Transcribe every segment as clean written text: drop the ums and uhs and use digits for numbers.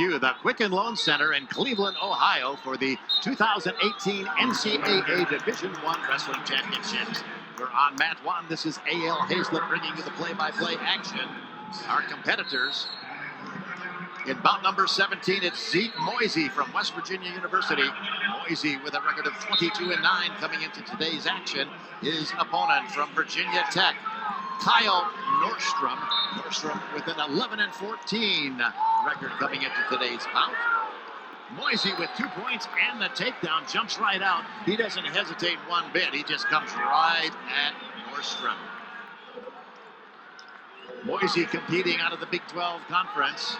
HQ, the Quicken Loan Center in Cleveland, Ohio, for the 2018 NCAA Division I Wrestling Championships. We're on mat 1. This is A.L. Hazlett bringing you the play-by-play action. Our competitors in bout number 17, it's Zeke Moisey from West Virginia University. Moisey with a record of 22-9 coming into today's action. His opponent from Virginia Tech, Kyle Norstrem. Norstrem with an 11-14 record coming into today's bout. Moisey with 2 points and the takedown, jumps right out. He doesn't hesitate one bit. He just comes right at Norstrem. Moisey competing out of the Big 12 Conference.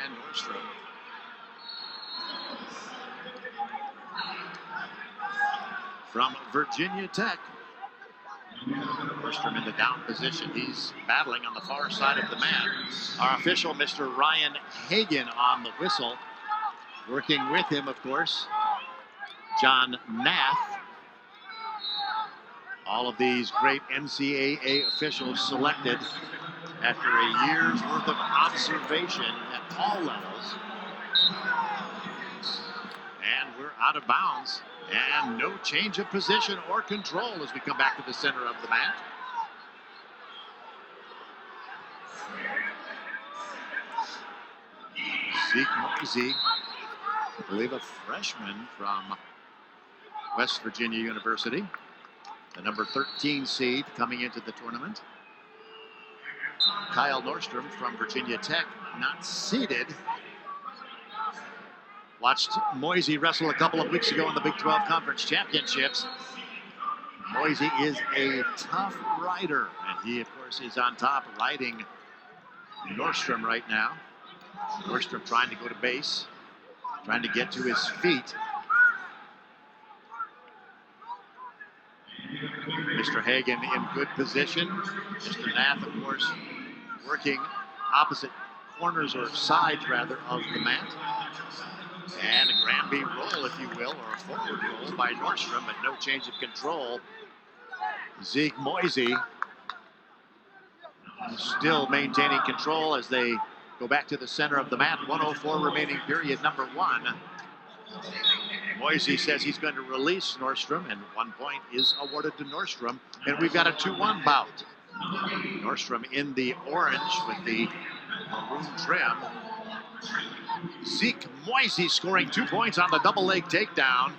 And Norstrem from Virginia Tech. Norstrem in the down position. He's battling on the far side of the mat. Our official, Mr. Ryan Hagan, on the whistle. Working with him, of course, John Nath. All of these great NCAA officials selected after a year's worth of observation at all levels. And we're out of bounds. And no change of position or control as we come back to the center of the mat. Zeke Moisey, I believe a freshman from West Virginia University, the number 13 seed coming into the tournament. Kyle Norstrem from Virginia Tech, not seeded. Watched Moisey wrestle a couple of weeks ago in the Big 12 Conference Championships. Moisey is a tough rider, and he, of course, is on top riding Norstrem right now. Norstrem trying to go to base, trying to get to his feet. Mr. Hagan in good position. Mr. Nath, of course, working opposite corners, or sides rather, of the mat. And a Granby roll, if you will, or a forward roll by Norstrem, but no change of control. Zeke Moisey still maintaining control as they go back to the center of the mat. 1:04 remaining period, number 1. Moisey says he's going to release Norstrem, and 1 point is awarded to Norstrem. And we've got a 2-1 bout. Norstrem in the orange with the maroon trim. Zeke Moisey scoring 2 points on the double leg takedown.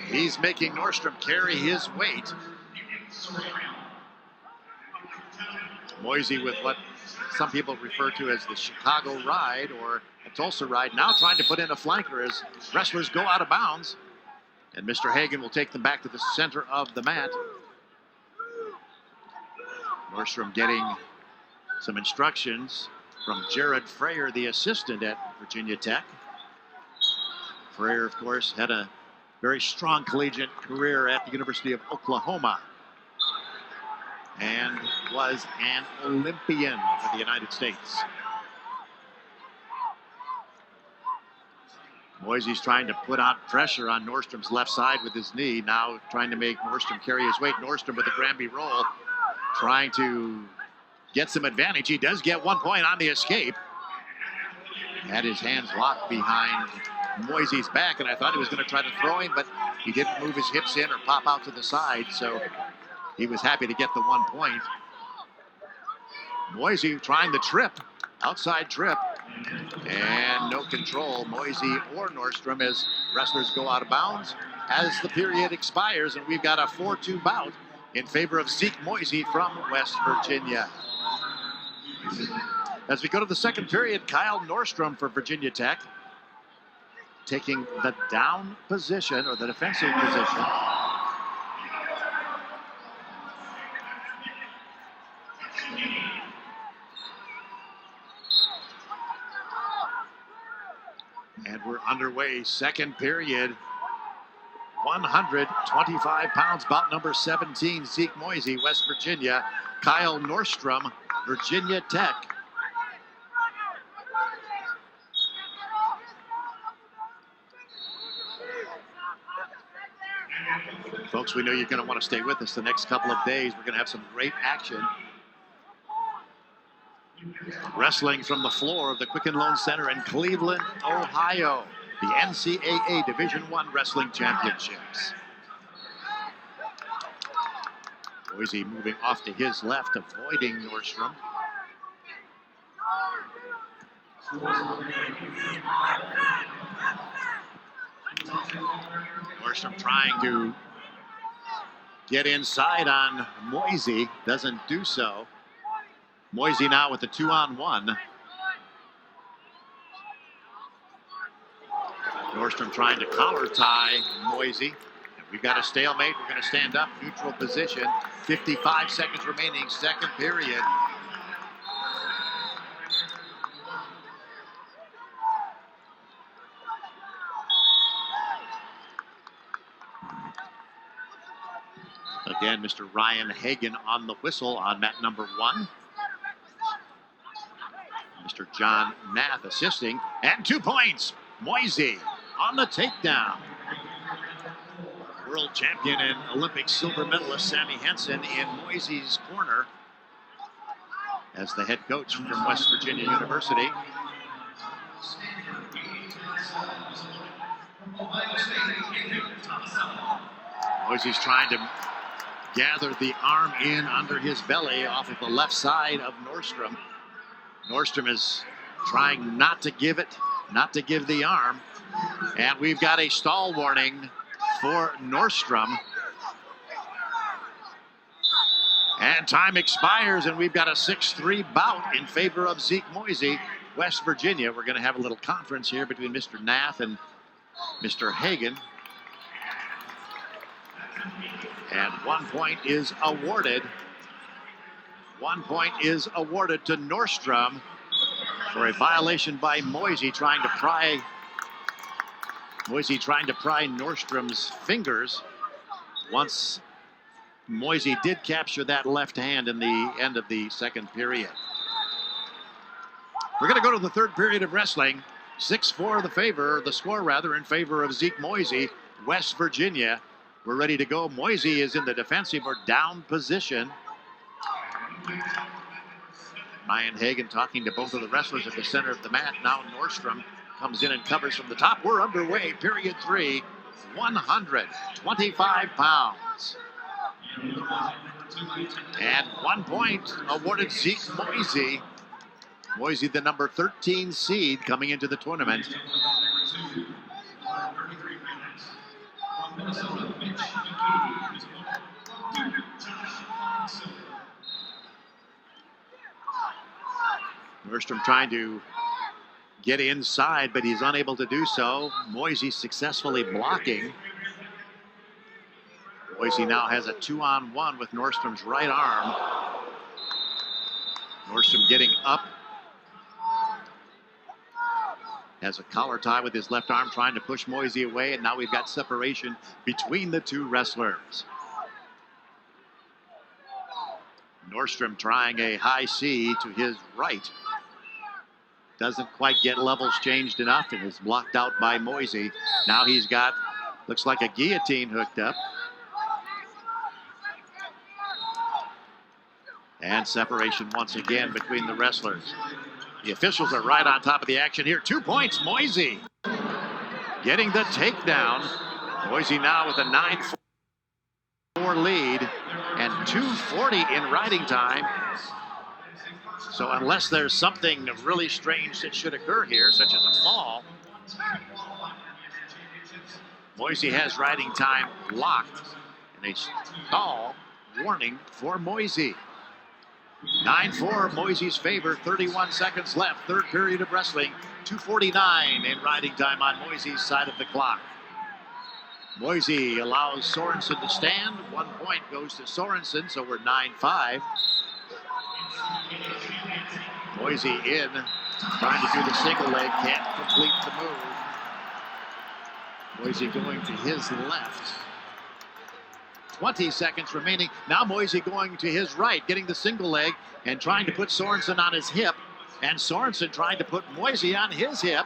He's making Norstrem carry his weight. Moisey with what some people refer to as the Chicago ride or a Tulsa ride, now trying to put in a flanker as wrestlers go out of bounds. And Mr. Hagan will take them back to the center of the mat. Norstrem getting some instructions from Jared Frayer, the assistant at Virginia Tech. Frayer, of course, had a very strong collegiate career at the University of Oklahoma and was an Olympian for the United States. Moisey's trying to put out pressure on Norstrem's left side with his knee, now trying to make Norstrem carry his weight. Norstrem with a Granby roll, trying to get some advantage. He does get 1 point on the escape. Had his hands locked behind Moisey's back, and I thought he was going to try to throw him, but he didn't move his hips in or pop out to the side, so he was happy to get the 1 point. Moisey trying the trip, outside trip, and no control, Moisey or Norstrem, as wrestlers go out of bounds as the period expires, and we've got a 4-2 bout in favor of Zeke Moisey from West Virginia. As we go to the second period, Kyle Norstrem for Virginia Tech taking the down position, or the defensive position. And we're underway, second period. 125 pounds, bout number 17, Zeke Moisey, West Virginia. Kyle Norstrem, Virginia Tech. Folks, Folks, we know you're going to want to stay with us the next couple of days. We're going to have some great action. Wrestling from the floor of the Quicken Loan Center in Cleveland, Ohio. The NCAA Division I Wrestling Championships. Moisey moving off to his left, avoiding Norstrem. Norstrem trying to get inside on Moisey, doesn't do so. Moisey now with the 2-on-1. Norstrem trying to collar tie Moisey. We've got a stalemate. We're going to stand up, neutral position. 55 seconds remaining, second period. Again, Mr. Ryan Hagan on the whistle on mat number 1. Mr. John Nath assisting. And 2 points. Moisey on the takedown. World champion and Olympic silver medalist Sammy Henson in Moisey's corner as the head coach from West Virginia University. Moisey's trying to gather the arm in under his belly off of the left side of Norstrem. Norstrem is trying not to give the arm. And we've got a stall warning for Norstrem. And time expires, and we've got a 6-3 bout in favor of Zeke Moisey, West Virginia. We're going to have a little conference here between Mr. Nath and Mr. Hagan. And 1 point is awarded. 1 point is awarded to Norstrem for a violation by Moisey trying to pry Norstrem's fingers. Once Moisey did capture that left hand in the end of the second period. We're going to go to the third period of wrestling. 6-4 the score in favor of Zeke Moisey, West Virginia. We're ready to go. Moisey is in the defensive or down position. Ryan Hagan talking to both of the wrestlers at the center of the mat. Now Norstrem comes in and covers from the top. We're underway, period 3, 125 pounds. And 1 point awarded Zeke Moisey. Moisey, the number 13 seed coming into the tournament. Norstrem trying to get inside, but he's unable to do so. Moisey successfully blocking. Moisey now has a 2-on-1 with Norstrem's right arm. Norstrem getting up. Has a collar tie with his left arm, trying to push Moisey away, and now we've got separation between the two wrestlers. Norstrem trying a high C to his right. Doesn't quite get levels changed enough and is blocked out by Moisey. Now he's got, looks like a guillotine hooked up. And separation once again between the wrestlers. The officials are right on top of the action here. 2 points, Moisey getting the takedown. Moisey now with a 9-4 lead and 2:40 in riding time. So unless there's something really strange that should occur here, such as a fall, Moisey has riding time locked and a stall warning for Moisey. 9-4, Moisey's favor, 31 seconds left, third period of wrestling, 2:49 in riding time on Moisey's side of the clock. Moisey allows Sorensen to stand. 1 point goes to Sorensen, so we're 9-5. Moisey in, trying to do the single leg, can't complete the move. Moisey going to his left. 20 seconds remaining. Now Moisey going to his right, getting the single leg and trying to put Sorensen on his hip. And Sorensen trying to put Moisey on his hip.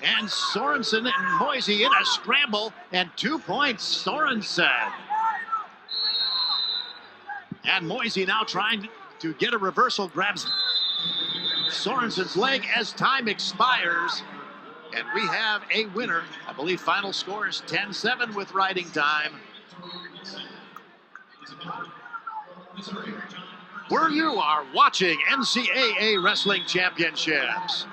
And Sorensen and Moisey in a scramble, and 2 points, Sorensen. And Moisey now trying to get a reversal, grabs Sorensen's leg as time expires. And we have a winner. I believe final score is 10-7 with riding time. Where you are watching NCAA Wrestling Championships.